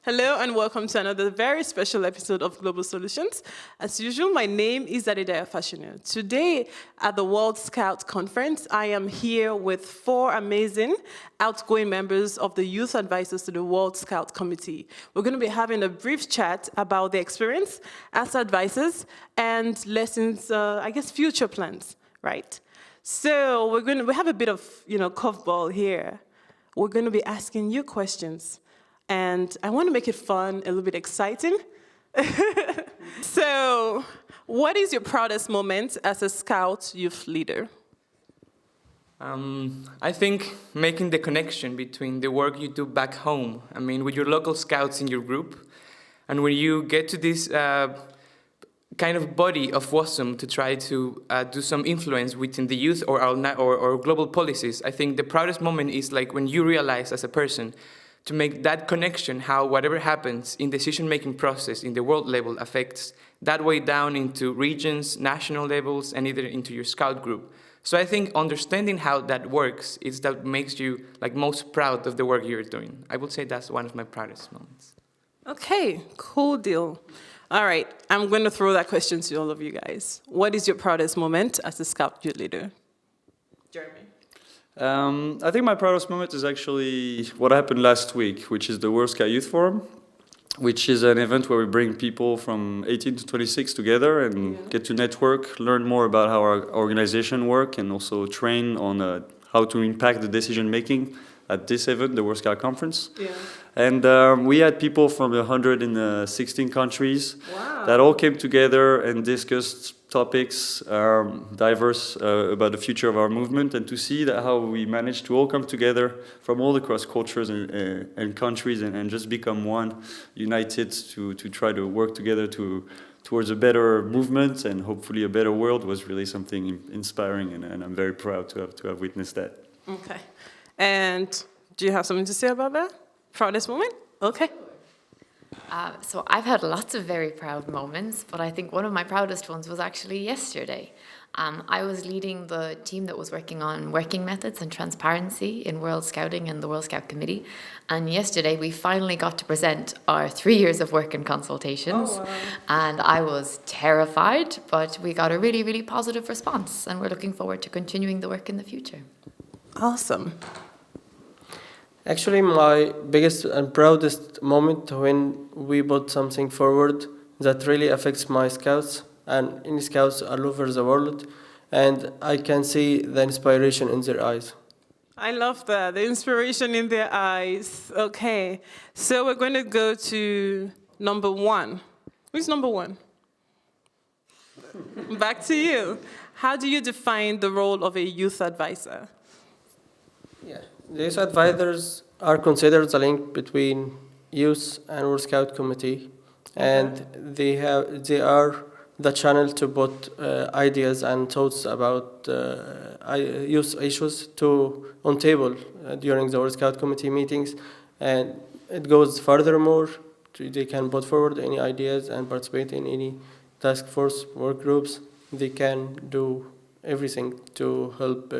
Hello and welcome to another very special episode of Global Solutions. As usual, my name is Adedayo Fashanu. Today at the World Scout Conference, I am here with 4 amazing outgoing members of the Youth Advisors to the World Scout Committee. We're going to be having a brief chat about their experience as advisors and lessons, future plans, right? So we have a bit of, curveball here. We're going to be asking you questions. And I want to make it fun, a little bit exciting. So, what is your proudest moment as a Scout youth leader? I think making the connection between the work you do back home, with your local Scouts in your group, and when you get to this kind of body of wisdom to try to do some influence within the youth or global policies. I think the proudest moment is like when you realize as a person to make that connection, how whatever happens in decision-making process in the world level affects that way down into regions, national levels, and either into your Scout group. So I think understanding how that works is that makes you most proud of the work you're doing. I would say that's one of my proudest moments. Okay, cool deal. All right, I'm going to throw that question to all of you guys. What is your proudest moment as a Scout youth leader? Jeremy. I think my proudest moment is actually what happened last week, which is the World Scout Youth Forum, which is an event where we bring people from 18 to 26 together and get to network, learn more about how our organization works, and also train on how to impact the decision-making at this event, the World Scout Conference. Yeah. And we had people from 116 countries that all came together and discussed topics diverse about the future of our movement, and to see that how we managed to all come together from all across cultures and countries and just become one, united to try to work together towards a better movement and hopefully a better world was really something inspiring, and I'm very proud to have witnessed that. Okay. And do you have something to say about that? Proudest moment? Okay. So I've had lots of very proud moments, but I think one of my proudest ones was actually yesterday. I was leading the team that was working on working methods and transparency in World Scouting and the World Scout Committee. And yesterday we finally got to present our 3 years of work and consultations. Oh, wow. And I was terrified, but we got a really, really positive response. And we're looking forward to continuing the work in the future. Awesome. Actually, my biggest and proudest moment when we put something forward that really affects my Scouts and any Scouts all over the world, and I can see the inspiration in their eyes. I love that, the inspiration in their eyes. Okay, so we're going to go to number 1. Who's number 1? Back to you. How do you define the role of a youth advisor? Yeah, these advisors are considered the link between youth and World Scout Committee, and they are the channel to put ideas and thoughts about youth issues on table during the World Scout Committee meetings, and it goes furthermore. They can put forward any ideas and participate in any task force work groups. They can do everything to help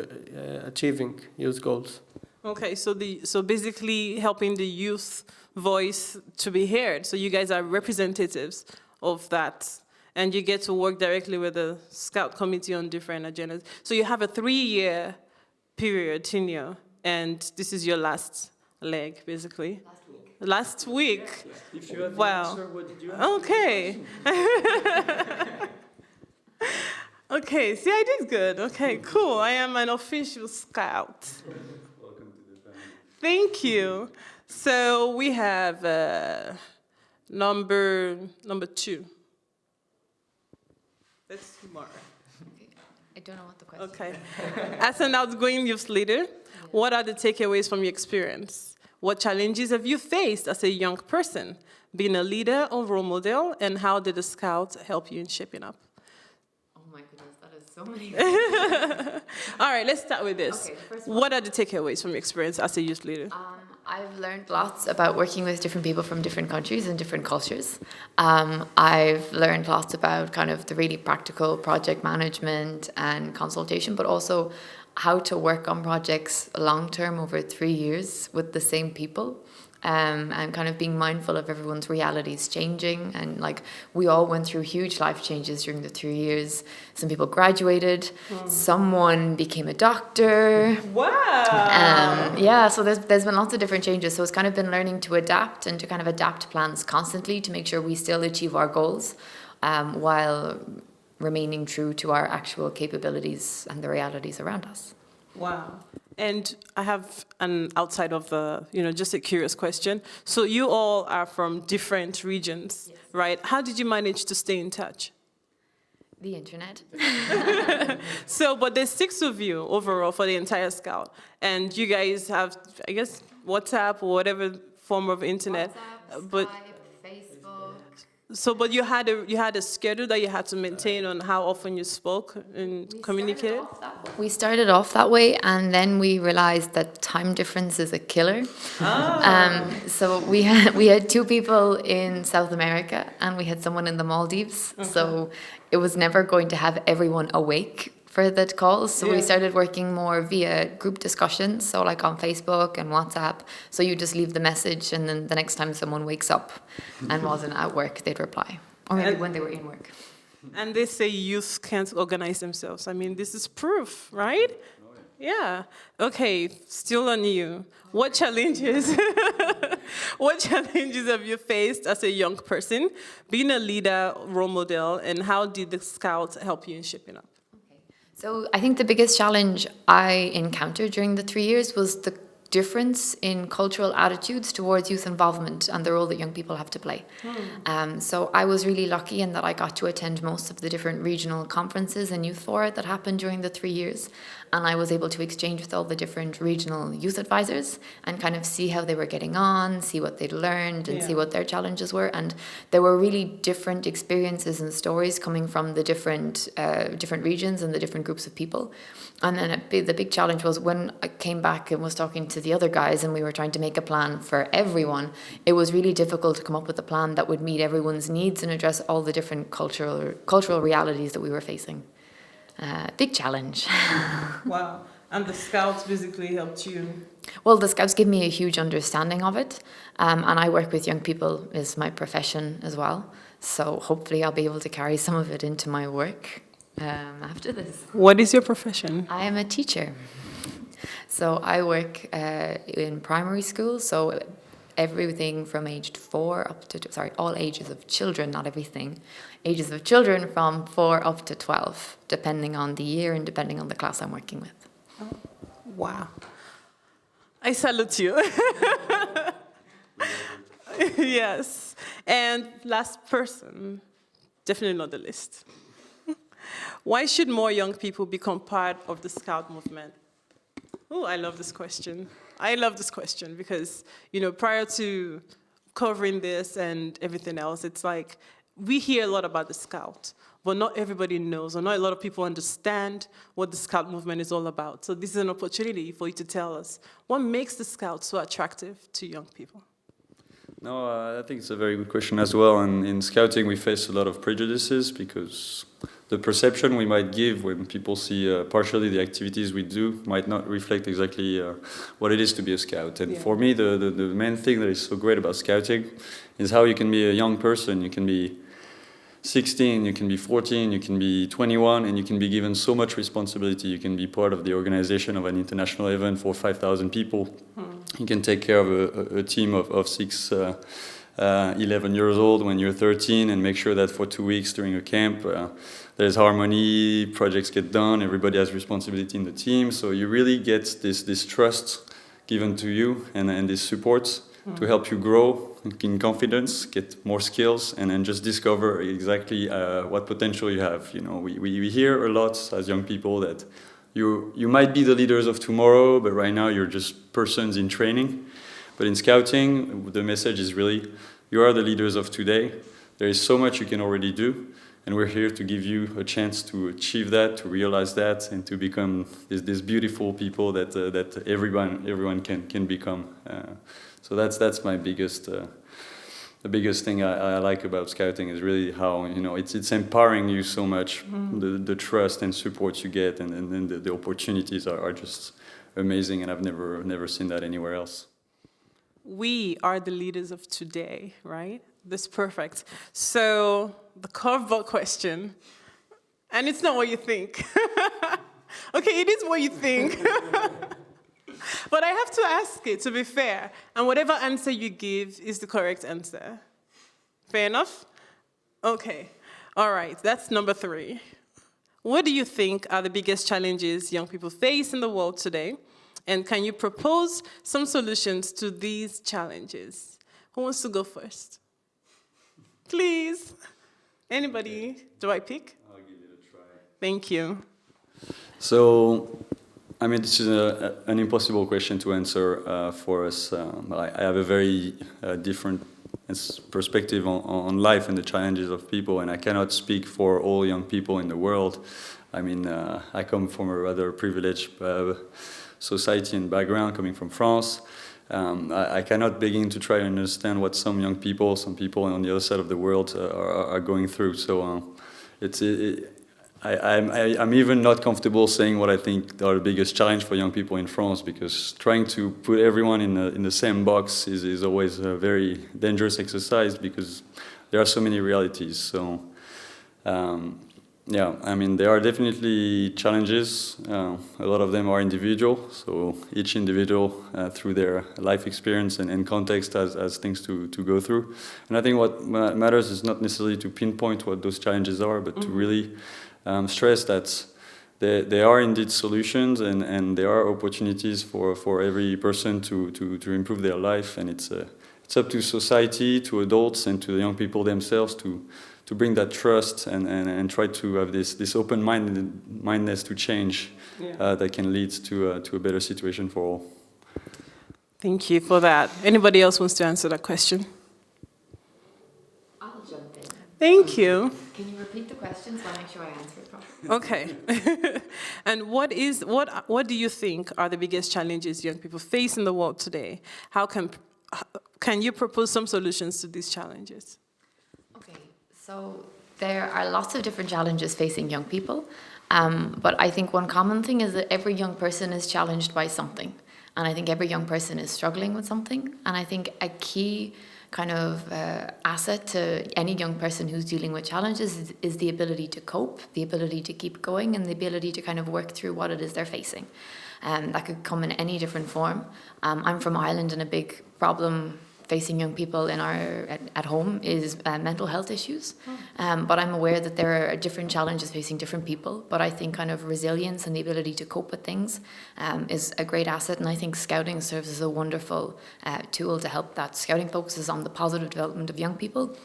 achieving youth goals. Okay, so basically helping the youth voice to be heard. So you guys are representatives of that, and you get to work directly with the Scout Committee on different agendas. So you have a 3-year period tenure, and this is your last leg, basically. Last week. If you had the Wow. answer, what did you have? Okay. Okay, see, I did good. Okay, cool. I am an official Scout. Welcome to the family. Thank you. So we have number 2. That's Mara. I don't know what the question is. Okay. As an outgoing youth leader, what are the takeaways from your experience? What challenges have you faced as a young person, being a leader or role model, and how did the Scouts help you in shaping up? Oh my goodness, that is so many. All right, let's start with this. Okay, the first one. What are the takeaways from your experience as a youth leader? I've learned lots about working with different people from different countries and different cultures. I've learned lots about kind of the really practical project management and consultation, but also how to work on projects long term over 3 years with the same people. And kind of being mindful of everyone's realities changing. And like, we all went through huge life changes during the 3 years. Some people graduated, someone became a doctor. Wow. Yeah, so there's been lots of different changes. So it's kind of been learning to adapt and to kind of adapt plans constantly to make sure we still achieve our goals while remaining true to our actual capabilities and the realities around us. Wow. And I have an outside of the, just a curious question. So you all are from different regions, yes, right? How did you manage to stay in touch? The internet. So, but there's 6 of you overall for the entire Scout. And you guys have, I guess, WhatsApp or whatever form of internet. WhatsApp, But Skype, Facebook. so, but you had a schedule that you had to maintain on how often you spoke and communicated? We started off that way, and then we realized that time difference is a killer. So we had 2 people in South America, and we had someone in the Maldives. Okay. So it was never going to have everyone awake for the calls. So we started working more via group discussions, so like on Facebook and WhatsApp. So you just leave the message, and then the next time someone wakes up and wasn't at work, they'd reply. Or maybe when they were in work. And they say youth can't organize themselves. I mean, this is proof, right? Yeah. Okay, still on you. What challenges have you faced as a young person, being a leader, role model, and how did the Scouts help you in shaping up? So I think the biggest challenge I encountered during the 3 years was the difference in cultural attitudes towards youth involvement and the role that young people have to play. So I was really lucky in that I got to attend most of the different regional conferences and youth fora that happened during the 3 years. And I was able to exchange with all the different regional youth advisors and kind of see how they were getting on, see what they'd learned, and see what their challenges were. And there were really different experiences and stories coming from the different regions and the different groups of people. And then the big challenge was when I came back and was talking to the other guys and we were trying to make a plan for everyone, it was really difficult to come up with a plan that would meet everyone's needs and address all the different cultural realities that we were facing. Big challenge. Wow. And the Scouts basically helped you? Well, the Scouts give me a huge understanding of it. And I work with young people is my profession as well. So hopefully I'll be able to carry some of it into my work after this. What is your profession? I am a teacher. So I work in primary school. So everything from aged 4 up to, all ages of children, not everything. Ages of children from 4 up to 12, depending on the year and depending on the class I'm working with. Wow. I salute you. Yes. And last person, definitely not the least. Why should more young people become part of the Scout movement? Oh, I love this question. I love this question because, prior to covering this and everything else, it's like we hear a lot about the Scout, but not everybody knows, or not a lot of people understand what the Scout movement is all about. So this is an opportunity for you to tell us what makes the Scout so attractive to young people. No, I think it's a very good question as well. And in Scouting, we face a lot of prejudices because the perception we might give when people see partially the activities we do might not reflect exactly what it is to be a Scout. And for me, the main thing that is so great about Scouting is how you can be a young person. You can be 16, you can be 14, you can be 21, and you can be given so much responsibility. You can be part of the organization of an international event for 5,000 people. You can take care of a team of 6, 11 years old when you're 13 and make sure that for 2 weeks during a camp there's harmony, projects get done, everybody has responsibility in the team. So you really get this trust given to you and this support to help you grow in confidence, get more skills, and then just discover exactly what potential you have. We hear a lot as young people that you might be the leaders of tomorrow, but right now you're just persons in training. But in Scouting, the message is really, you are the leaders of today. There is so much you can already do, and we're here to give you a chance to achieve that, to realize that, and to become these beautiful people that everyone can become. So that's my biggest the biggest thing I like about scouting is really how, you know, it's empowering you so much. The trust and support you get, and the opportunities are just amazing, and I've never seen that anywhere else. We are the leaders of today, right? That's perfect. So the curveball question, and it's not what you think. Okay, it is what you think. But I have to ask it, to be fair. And whatever answer you give is the correct answer. Fair enough? Okay. All right, that's number 3. What do you think are the biggest challenges young people face in the world today? And can you propose some solutions to these challenges? Who wants to go first? Please. Anybody? Do I pick? I'll give it a try. Thank you. So, I mean, this is an impossible question to answer for us. I have a very different perspective on life and the challenges of people, and I cannot speak for all young people in the world. I mean, I come from a rather privileged society and background, coming from France. I cannot begin to try to understand what some young people, some people on the other side of the world are going through. So I'm even not comfortable saying what I think are the biggest challenge for young people in France, because trying to put everyone in the same box is always a very dangerous exercise, because there are so many realities. So yeah, I mean, there are definitely challenges. A lot of them are individual, so each individual through their life experience and context has things to go through. And I think what matters is not necessarily to pinpoint what those challenges are, but to really stress that there are indeed solutions, and there are opportunities for every person to improve their life. And it's up to society, to adults, and to the young people themselves to bring that trust and try to have this open-mindedness to change that can lead to a better situation for all. Thank you for that. Anybody else wants to answer that question? I'll jump in. Thank you. Can you repeat the question so I make sure I answer it properly? Okay. And what do you think are the biggest challenges young people face in the world today? How can you propose some solutions to these challenges? Okay, so there are lots of different challenges facing young people, but I think one common thing is that every young person is challenged by something, and I think every young person is struggling with something, and I think a key kind of asset to any young person who's dealing with challenges is the ability to cope, the ability to keep going, and the ability to kind of work through what it is they're facing. That could come in any different form. I'm from Ireland, and a big problem facing young people at home is mental health issues. But I'm aware that there are different challenges facing different people. But I think kind of resilience and the ability to cope with things is a great asset. And I think scouting serves as a wonderful tool to help that. Scouting focuses on the positive development of young people,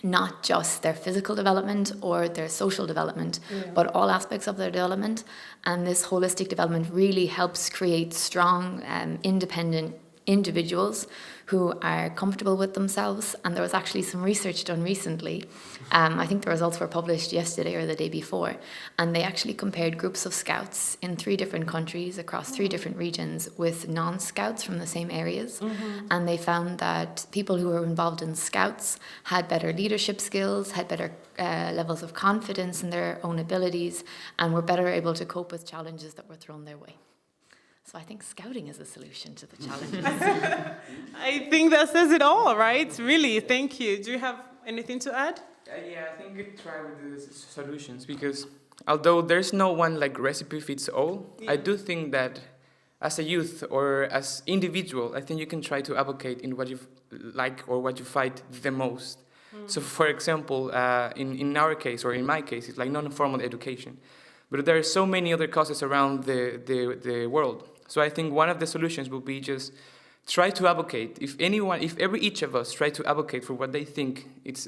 not just their physical development or their social development, but all aspects of their development. And this holistic development really helps create strong, independent individuals who are comfortable with themselves. And there was actually some research done recently. I think the results were published yesterday or the day before. And they actually compared groups of scouts in 3 different countries across 3 different regions with non-scouts from the same areas. And they found that people who were involved in scouts had better leadership skills, had better levels of confidence in their own abilities, and were better able to cope with challenges that were thrown their way. So I think scouting is a solution to the challenges. I think that says it all, right? Really, thank you. Do you have anything to add? Yeah, I think we try with the solutions, because although there's no one like recipe fits all, I do think that as a youth or as individual, I think you can try to advocate in what you like or what you fight the most. So for example, in our case, or in my case, it's like non-formal education. But there are so many other causes around the world. So I think one of the solutions would be just try to advocate. If each of us try to advocate for what they think it's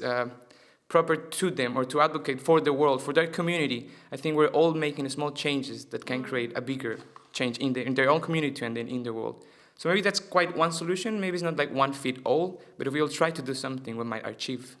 proper to them, or to advocate for the world, for their community, I think we're all making small changes that can create a bigger change in their own community and then in the world. So maybe that's quite one solution. Maybe it's not like one fit all, but if we all try to do something, we might achieve.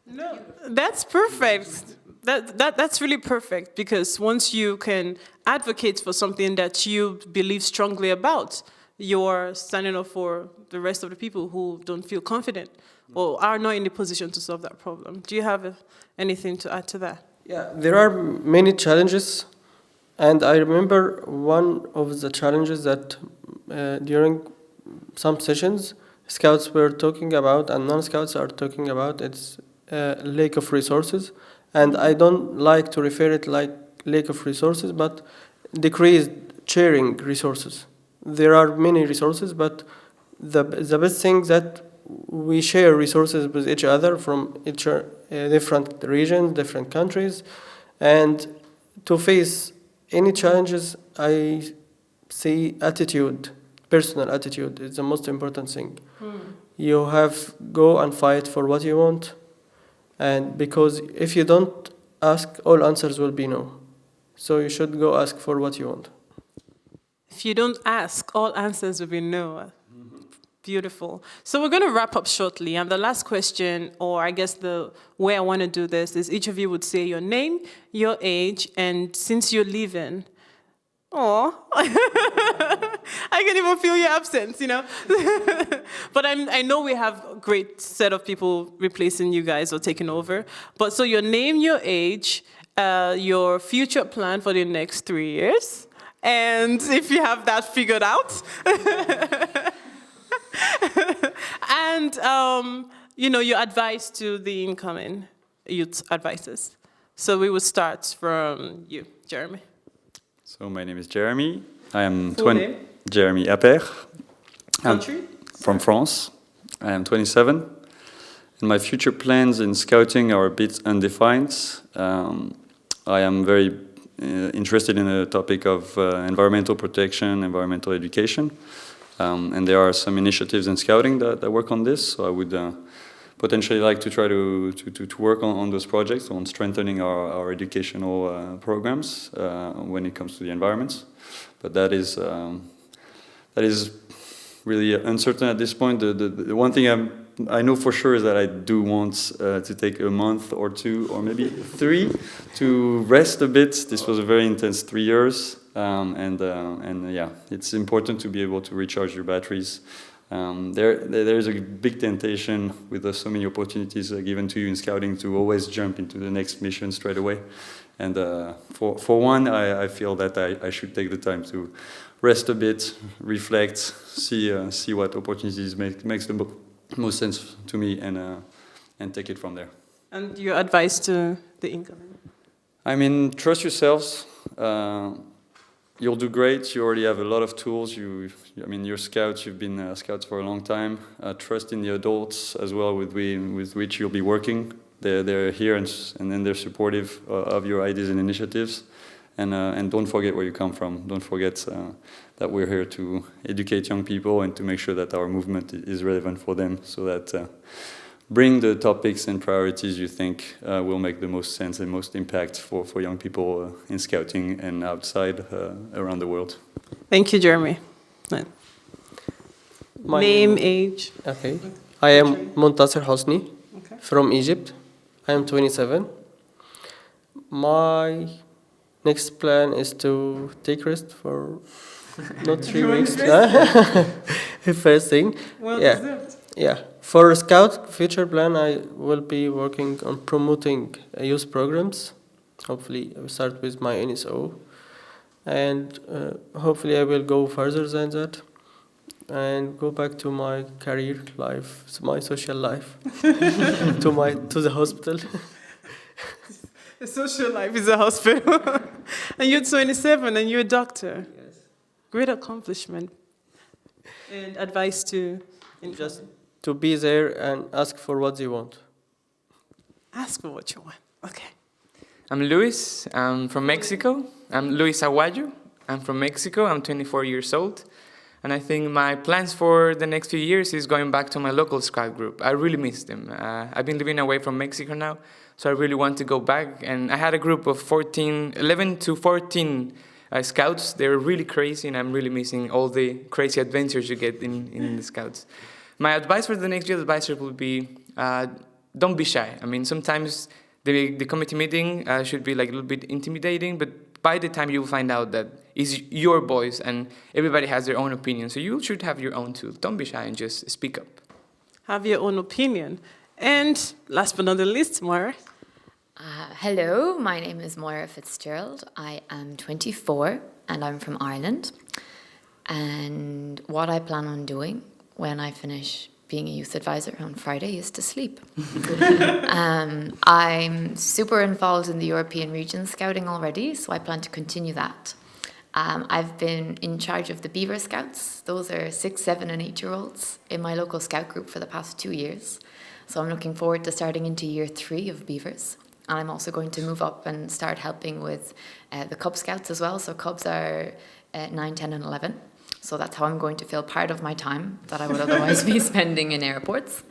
No, that's perfect. That's really perfect, because once you can advocate for something that you believe strongly about, you're standing up for the rest of the people who don't feel confident or are not in the position to solve that problem. Do you have anything to add to that? Yeah, there are many challenges, and I remember one of the challenges that during some sessions, scouts were talking about and non-scouts are talking about, it's lack of resources. And I don't like to refer it like lack of resources, but decreased sharing resources. There are many resources, but the best thing that we share resources with each other from different regions, different countries, and to face any challenges, I see attitude, personal attitude is the most important thing. You have go and fight for what you want, and because if you don't ask, all answers will be no. So you should go ask for what you want. If you don't ask, all answers will be no. Beautiful. So we're going to wrap up shortly. And the last question, or I guess the way I want to do this, is each of you would say your name, your age, and since you're leaving. Oh, I can even feel your absence, you know. But I know we have a great set of people replacing you guys or taking over. But so your name, your age, your future plan for the next 3 years, and if you have that figured out. And, you know, your advice to the incoming youth advisors. So we will start from you, Jeremy. So my name is Jeremy. I am Full name? Jeremy Appert. I'm Country? from France. I am 27. And my future plans in scouting are a bit undefined. I am very interested in the topic of environmental protection, environmental education. And there are some initiatives in scouting that work on this. So I would potentially like to try to work on those projects, on strengthening our educational programs when it comes to the environments. But that is really uncertain at this point. The one thing I know for sure is that I do want to take a month or two or maybe 3 to rest a bit. This was a very intense 3 years. And yeah, it's important to be able to recharge your batteries. There is a big temptation with so many opportunities given to you in scouting to always jump into the next mission straight away. And for one, I feel that I should take the time to rest a bit, reflect, see what opportunities makes the most sense to me, and take it from there. And your advice to the incoming? I mean, trust yourselves. You'll do great. You already have a lot of tools. I mean, you're scouts. You've been scouts for a long time. Trust in the adults as well with which you'll be working. They're here and then they're supportive of your ideas and initiatives. And don't forget where you come from. Don't forget that we're here to educate young people and to make sure that our movement is relevant for them, so that bring the topics and priorities you think will make the most sense and most impact for young people in scouting and outside around the world. Thank you, Jeremy. Name, age. Okay. I am Muntasir Hosni from Egypt. I am 27. My next plan is to take rest for not 3 weeks. First thing. Well yeah. deserved. Yeah. For Scout future plan, I will be working on promoting youth programs. Hopefully, I will start with my NSO. And hopefully I will go further than that and go back to my career life, my social life, to the hospital. The social life is a hospital. And you're 27 and you're a doctor. Yes. Great accomplishment. And advice to Just to be there and ask for what you want. ask for what you want. Okay. I'm Luis. I'm from Mexico. I'm Luis Aguayo. I'm from Mexico. I'm 24 years old. And I think my plans for the next few years is going back to my local scout group. I really miss them. I've been living away from Mexico now, so I really want to go back. And I had a group of 11 to 14 scouts. They were really crazy, and I'm really missing all the crazy adventures you get in the scouts. My advice for the next year advisor would be, don't be shy. I mean, sometimes the committee meeting should be like a little bit intimidating, but by the time you will find out that it's your voice and everybody has their own opinion. So you should have your own too. Don't be shy and just speak up. Have your own opinion. And last but not the least, Moira. Hello, my name is Moira Fitzgerald. I am 24 and I'm from Ireland. And what I plan on doing when I finish being a youth advisor on Friday is to sleep. I'm super involved in the European region scouting already, so I plan to continue that. I've been in charge of the Beaver Scouts. Those are 6, 7 and 8-year-olds in my local scout group for the past 2 years. So I'm looking forward to starting into year 3 of Beavers. And I'm also going to move up and start helping with the Cub Scouts as well. So Cubs are 9, 10 and 11. So that's how I'm going to feel part of my time that I would otherwise be spending in airports.